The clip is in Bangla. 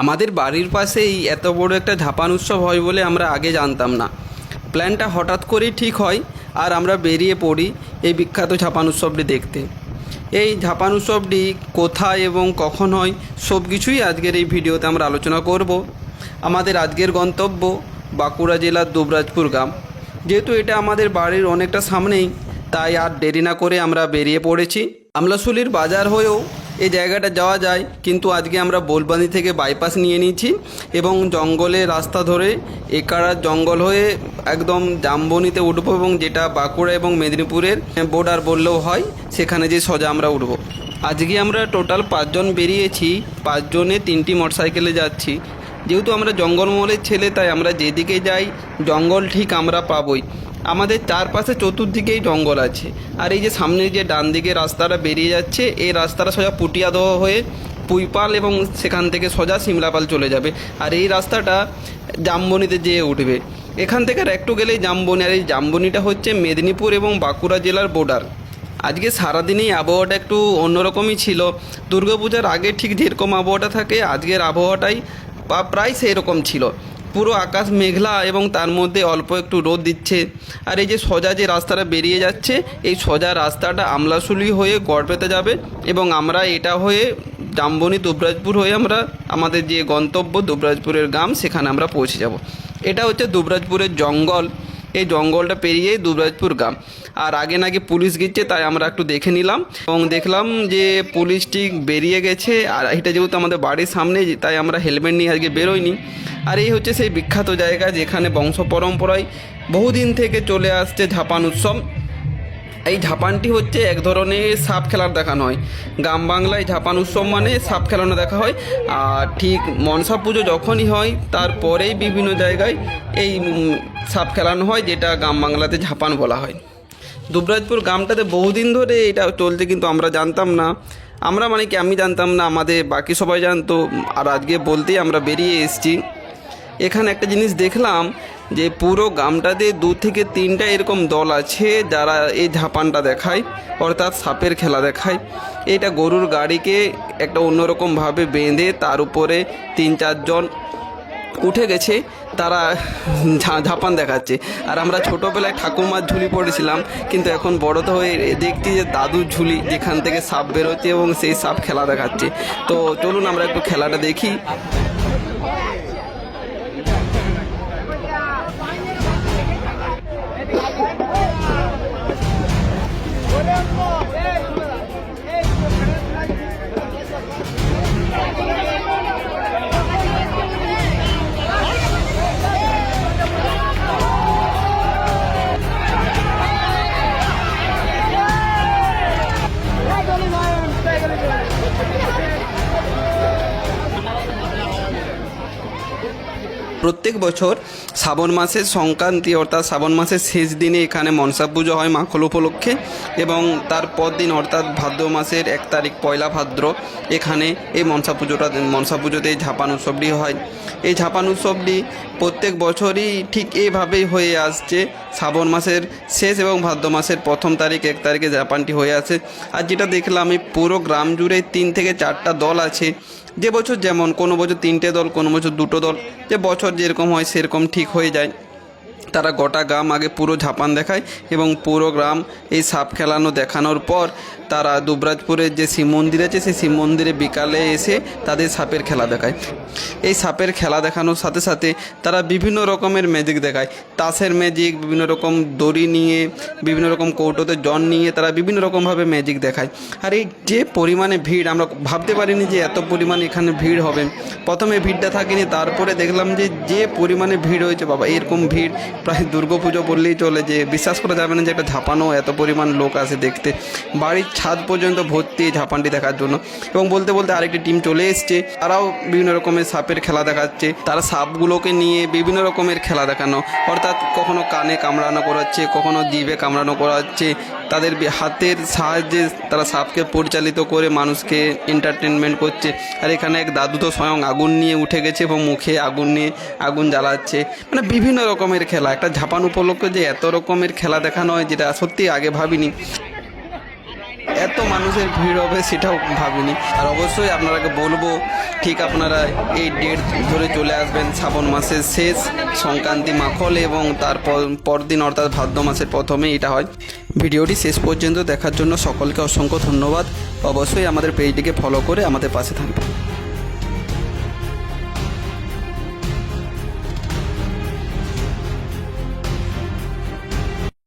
আমাদের বাড়ির পাশেই এত বড় একটা ঝাপান উৎসব হয় বলে আমরা আগে জানতাম না। প্ল্যানটা হঠাৎ করেই ঠিক হয় আর আমরা বেরিয়ে পড়ি এই বিখ্যাত ঝাপান উৎসবটি দেখতে। এই ঝাপান উৎসবটি কোথায় এবং কখন হয় সব কিছুই আজকের এই ভিডিওতে আমরা আলোচনা করব। আমাদের আজকের গন্তব্য বাঁকুড়া জেলার দুবরাজপুর গ্রাম। যেহেতু এটা আমাদের বাড়ির অনেকটা সামনেই, তাই আর দেরি না করে আমরা বেরিয়ে পড়েছি। আমলাশুলির বাজার হয়েও এই জায়গাটা যাওয়া যায়, কিন্তু আজকে আমরা বোলবাঁধি থেকে বাইপাস নিয়ে নিয়েছি এবং জঙ্গলের রাস্তা ধরে একাড়ার জঙ্গল হয়ে একদম জামবনিতে উঠবো, এবং যেটা বাঁকুড়া এবং মেদিনীপুরের বর্ডার বললেও হয়, সেখানে যে সোজা আমরা উঠবো। আজকে আমরা টোটাল 5 জন বেরিয়েছি, 5 জনে 3টি মোটরসাইকেলে যাচ্ছি। যেহেতু আমরা জঙ্গলমহলের ছেলে, তাই আমরা যেদিকে যাই জঙ্গল ঠিক আমরা পাবই। আমাদের চারপাশে চতুর্দিকেই জঙ্গল আছে। আর এই যে সামনে যে ডান দিকে রাস্তাটা বেরিয়ে যাচ্ছে, এই রাস্তাটা সোজা পুটিয়াদহ হয়ে পুইপাল এবং সেখান থেকে সোজা সিমলাপাল চলে যাবে। আর এই রাস্তাটা জামবনিতে যেয়ে উঠবে। এখান থেকে আর একটু গেলেই জামবনি, আর এই জামবনিটা হচ্ছে মেদিনীপুর এবং বাঁকুড়া জেলার বর্ডার। আজকে সারাদিনেই আবহাওয়াটা একটু অন্যরকমই ছিল। দুর্গাপূজার আগে ঠিক যেরকম আবহাওয়াটা থাকে, আজকের আবহাওয়াটাই প্রায় সেই রকম ছিল। পুরো আকাশ মেঘলা এবং তার মধ্যে অল্প একটু রোদ দিচ্ছে। আর এই যে সোজা যে রাস্তাটা বেরিয়ে যাচ্ছে, এই সোজা রাস্তাটা আমলাশুলি হয়ে গড়বেতে যাবে এবং আমরা এটা হয়ে জামবনি দুবরাজপুর হয়ে আমরা আমাদের যে গন্তব্য দুবরাজপুরের গ্রাম, সেখানে আমরা পৌঁছে যাব। এটা হচ্ছে দুবরাজপুরের জঙ্গল। এই জঙ্গলটা পেরিয়েই দুবরাজপুর গ্রাম। আর আগে নাকি পুলিশ গিয়েছে, তাই আমরা একটু দেখে নিলাম এবং দেখলাম যে পুলিশটি বেরিয়ে গেছে। আর এটা যেহেতু আমাদের বাড়ির সামনে, তাই আমরা হেলমেট নিয়ে আজকে বেরোইনি। আর এই হচ্ছে সেই বিখ্যাত জায়গা যেখানে বংশ পরম্পরায় বহুদিন থেকে চলে আসছে ঝাপান উৎসব। এই ঝাপানটি হচ্ছে এক ধরনের সাপ খেলার দেখানো হয়। গ্রাম বাংলায় ঝাপান উৎসব মানে সাপ খেলানো দেখা হয়। আর ঠিক মনসা পুজো যখনই হয়, তারপরেই বিভিন্ন জায়গায় এই সাপ খেলানো হয়, যেটা গ্রাম বাংলাতে ঝাপান বলা হয়। দুবরাজপুর গ্রামটাতে বহুদিন ধরে এটা চলছে, কিন্তু আমরা জানতাম না। আমরা মানে কি, আমি জানতাম না, আমাদের বাকি সবাই জানতো। আর আজকে বলতেই আমরা বেরিয়ে এসেছি। এখানে একটা জিনিস দেখলাম যে পুরো গ্রামটাতে 2 থেকে 3টা এরকম দল আছে যারা এই ঝাপানটা দেখায়, অর্থাৎ সাপের খেলা দেখায়। এটা গরুর গাড়িকে একটা অন্যরকমভাবে বেঁধে তার উপরে 3-4 জন উঠে গেছে, তারা ঝাপান দেখাচ্ছে। আর আমরা ছোটোবেলায় ঠাকুমার ঝুলি পড়েছিলাম, কিন্তু এখন বড় তো হয়ে দেখছি যে দাদুর ঝুলি, যেখান থেকে সাপ বেরোচ্ছে এবং সেই সাপ খেলা দেখাচ্ছে। তো চলুন আমরা একটু খেলাটা দেখি। প্রত্যেক বছর শ্রাবণ মাসের সংক্রান্তি, অর্থাৎ শ্রাবণ মাসের শেষ দিনে এখানে মনসা পুজো হয় মাখল উপলক্ষে, এবং তার পরদিন অর্থাৎ ভাদ্র মাসের 1 তারিখ পয়লা ভাদ্র এখানে এই মনসা পুজোতে এই ঝাপান উৎসবটি হয়। এই ঝাপান উৎসবটি প্রত্যেক বছরই ঠিক এইভাবেই হয়ে আসছে। শ্রাবণ মাসের শেষ এবং ভাদ্র মাসের 1 তারিখ 1 তারিখে ঝাপানটি হয়ে আসে। আর যেটা দেখলাম, এই পুরো গ্রাম জুড়ে 3 থেকে 4টা দল আছে। যে বছর যেমন, কোনো বছর 3টে দল, কোনো বছর 2টো দল, যে বছর যেরকম হয় সেরকম ঠিক হয়ে যায়। তারা গোটা গ্রাম আগে পুরো ঝাপান দেখায় এবং পুরো গ্রাম এই সাপ খেলানো দেখানোর পর তারা দুবরাজপুরের যে শিব মন্দির আছে, সেই শিব মন্দিরে বিকালে এসে তাদের সাপের খেলা দেখায়। এই সাপের খেলা দেখানোর সাথে সাথে তারা বিভিন্ন রকমের ম্যাজিক দেখায়। তাসের ম্যাজিক, বিভিন্ন রকম দড়ি নিয়ে, বিভিন্ন রকম কৌটোতে জল নিয়ে তারা বিভিন্ন রকমভাবে ম্যাজিক দেখায়। আর এই যে পরিমাণে ভিড়, আমরা ভাবতে পারিনি যে এত পরিমাণে এখানে ভিড় হবে। প্রথমে ভিড়টা থাকেনি, তারপরে দেখলাম যে পরিমাণে ভিড় হয়েছে, বাবা এরকম ভিড় প্রায় দুর্গাপুজো বললেই চলে। যে বিশ্বাস করা যাবে না যে একটা ঝাপানো এত পরিমাণ লোক আসে দেখতে। বাড়ির ছাদ পর্যন্ত ভর্তি ঝাপানটি দেখার জন্য। এবং বলতে বলতে আরেকটি টিম চলে এসছে, তারাও বিভিন্ন রকমের সাপের খেলা দেখাচ্ছে। তারা সাপগুলোকে নিয়ে বিভিন্ন রকমের খেলা দেখানো, অর্থাৎ কখনো কানে কামড়ানো করাচ্ছে, কখনো জিভে কামড়ানো করাচ্ছে। তাদের হাতের সাহায্যে তারা সাপকে পরিচালিত করে মানুষকে এন্টারটেনমেন্ট করছে। আর এখানে এক দাদু তো স্বয়ং আগুন নিয়ে উঠে গেছে এবং মুখে আগুন নিয়ে আগুন জ্বালাচ্ছে। মানে বিভিন্ন রকমের খেলা। একটা ঝাপান উপলক্ষে যে এত রকমের খেলা দেখানো হয়, যেটা সত্যি আগে ভাবিনি। এত মানুষের ভিড় হবে সেটাও ভাবিনি। আর অবশ্যই আপনারাকে বলবো ঠিক আপনারা এই ডেট ধরে চলে আসবেন। শ্রাবণ মাসের শেষ সংক্রান্তি মাখল এবং তার পরদিন অর্থাৎ ভাদ্র মাসের প্রথমে এটা হয়। ভিডিওটি শেষ পর্যন্ত দেখার জন্য সকলকে অসংখ্য ধন্যবাদ। অবশ্যই আমাদের পেজটিকে ফলো করে আমাদের পাশে থাকবেন।